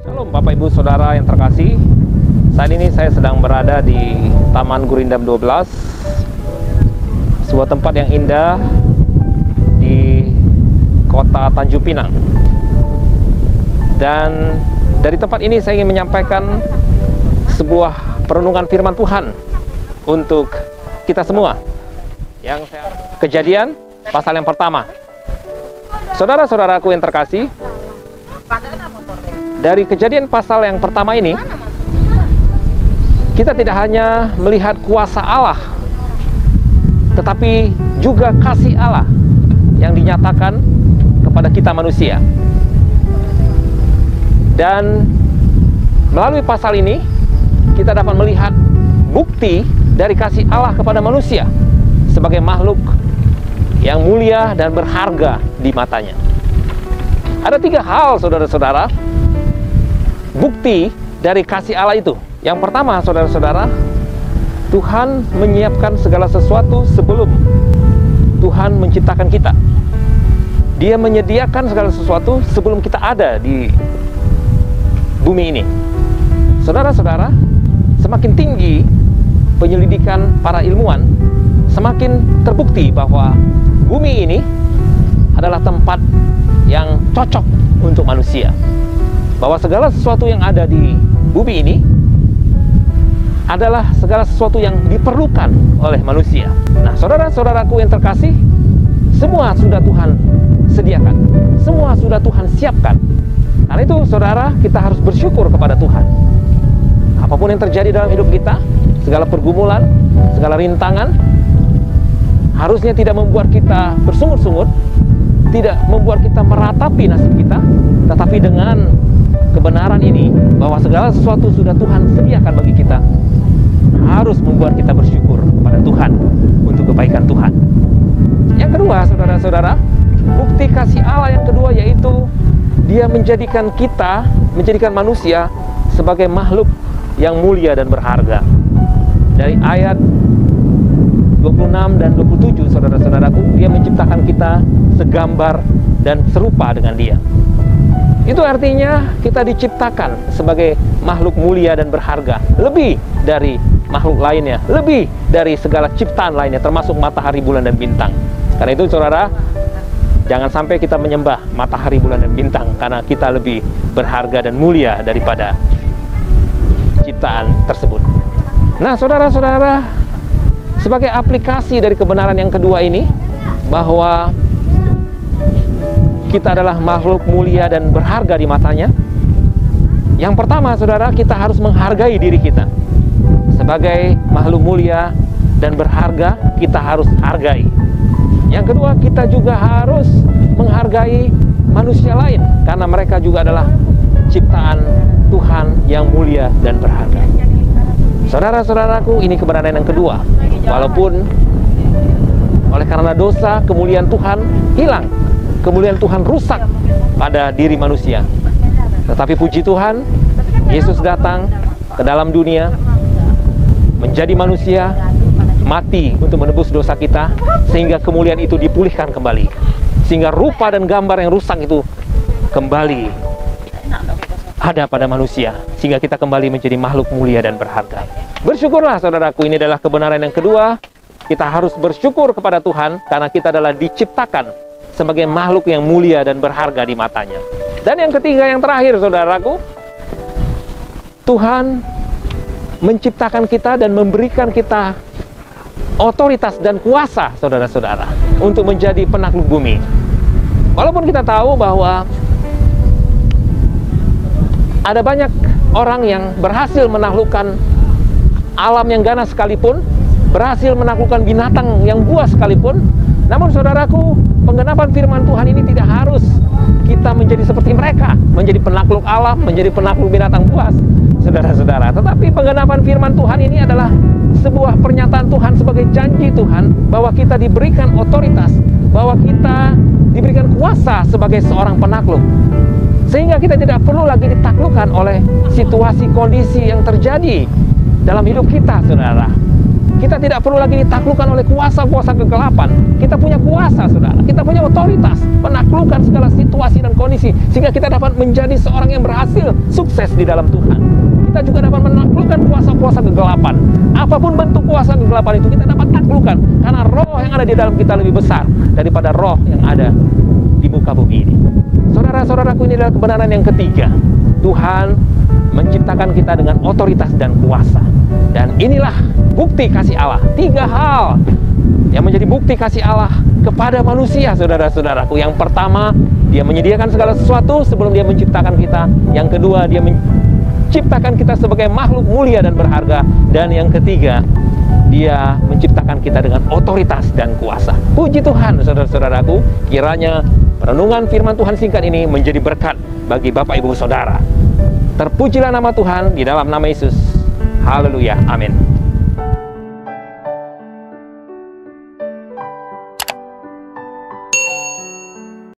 Shalom Bapak Ibu Saudara yang terkasih. Saat ini saya sedang berada di Taman Gurindam 12, sebuah tempat yang indah di kota Tanjung Pinang. Dan dari tempat ini saya ingin menyampaikan sebuah perenungan firman Tuhan untuk kita semua. Kejadian pasal yang pertama. Saudara-saudaraku yang terkasih, dari Kejadian pasal yang pertama ini, kita tidak hanya melihat kuasa Allah, tetapi juga kasih Allah yang dinyatakan kepada kita manusia. Dan melalui pasal ini, kita dapat melihat bukti dari kasih Allah kepada manusia sebagai makhluk yang mulia dan berharga di matanya. Ada 3 hal, saudara-saudara, bukti dari kasih Allah itu. Yang pertama, saudara-saudara, Tuhan menyiapkan segala sesuatu sebelum Tuhan menciptakan kita. Dia menyediakan segala sesuatu sebelum kita ada di bumi ini. Saudara-saudara, semakin tinggi penyelidikan para ilmuwan, semakin terbukti bahwa bumi ini adalah tempat yang cocok untuk manusia. Bahwa segala sesuatu yang ada di bumi ini adalah segala sesuatu yang diperlukan oleh manusia. Nah, saudara-saudaraku yang terkasih, semua sudah Tuhan sediakan, semua sudah Tuhan siapkan. Karena itu, saudara, kita harus bersyukur kepada Tuhan. Apapun yang terjadi dalam hidup kita, segala pergumulan, segala rintangan, harusnya tidak membuat kita bersungut-sungut, tidak membuat kita meratapi nasib kita, tetapi dengan kebenaran ini, bahwa segala sesuatu sudah Tuhan sediakan bagi kita, harus membuat kita bersyukur kepada Tuhan untuk kebaikan Tuhan. Yang kedua, saudara-saudara, bukti kasih Allah yang kedua yaitu Dia menjadikan kita, menjadikan manusia sebagai makhluk yang mulia dan berharga. Dari ayat 26 dan 27, saudara-saudaraku, Dia menciptakan kita segambar dan serupa dengan Dia. Itu artinya kita diciptakan sebagai makhluk mulia dan berharga, lebih dari makhluk lainnya, lebih dari segala ciptaan lainnya, termasuk matahari, bulan, dan bintang. Karena itu, saudara, jangan sampai kita menyembah matahari, bulan, dan bintang, karena kita lebih berharga dan mulia daripada ciptaan tersebut. Nah, saudara-saudara, sebagai aplikasi dari kebenaran yang kedua ini, bahwa kita adalah makhluk mulia dan berharga di matanya. Yang pertama, saudara, kita harus menghargai diri kita. Sebagai makhluk mulia dan berharga, kita harus hargai. Yang kedua, kita juga harus menghargai manusia lain, karena mereka juga adalah ciptaan Tuhan yang mulia dan berharga. Saudara-saudaraku, ini kebenaran yang kedua. Walaupun oleh karena dosa, kemuliaan Tuhan hilang, kemuliaan Tuhan rusak pada diri manusia. Tetapi puji Tuhan, Yesus datang ke dalam dunia, menjadi manusia, mati untuk menebus dosa kita, sehingga kemuliaan itu dipulihkan kembali, sehingga rupa dan gambar yang rusak itu kembali ada pada manusia, sehingga kita kembali menjadi makhluk mulia dan berharga. Bersyukurlah, saudaraku, ini adalah kebenaran yang kedua. Kita harus bersyukur kepada Tuhan karena kita adalah diciptakan sebagai makhluk yang mulia dan berharga di matanya. Dan yang ketiga, yang terakhir, saudaraku, Tuhan menciptakan kita dan memberikan kita otoritas dan kuasa, saudara-saudara, untuk menjadi penakluk bumi. Walaupun kita tahu bahwa ada banyak orang yang berhasil menaklukkan alam yang ganas sekalipun, berhasil menaklukkan binatang yang buas sekalipun, namun, saudaraku, penggenapan firman Tuhan ini tidak harus kita menjadi seperti mereka, menjadi penakluk alam, menjadi penakluk binatang buas, saudara-saudara. Tetapi penggenapan firman Tuhan ini adalah sebuah pernyataan Tuhan sebagai janji Tuhan bahwa kita diberikan otoritas, bahwa kita diberikan kuasa sebagai seorang penakluk. Sehingga kita tidak perlu lagi ditaklukkan oleh situasi kondisi yang terjadi dalam hidup kita, saudara. Kita tidak perlu lagi ditaklukkan oleh kuasa-kuasa kegelapan. Kita punya kuasa, saudara. Kita punya otoritas menaklukkan segala situasi dan kondisi, sehingga kita dapat menjadi seorang yang berhasil, sukses di dalam Tuhan. Kita juga dapat menaklukkan kuasa-kuasa kegelapan. Apapun bentuk kuasa kegelapan itu, kita dapat taklukkan, karena roh yang ada di dalam kita lebih besar daripada roh yang ada di muka bumi ini. Saudara-saudaraku, ini adalah kebenaran yang ketiga. Tuhan menciptakan kita dengan otoritas dan kuasa. Dan inilah bukti kasih Allah. 3 hal yang menjadi bukti kasih Allah kepada manusia, saudara-saudaraku. Yang pertama, Dia menyediakan segala sesuatu sebelum Dia menciptakan kita. Yang kedua, Dia menciptakan kita sebagai makhluk mulia dan berharga. Dan yang ketiga, Dia menciptakan kita dengan otoritas dan kuasa. Puji Tuhan, saudara-saudaraku. Kiranya renungan firman Tuhan singkat ini menjadi berkat bagi Bapak Ibu Saudara. Terpujilah nama Tuhan di dalam nama Yesus. Haleluya. Amin.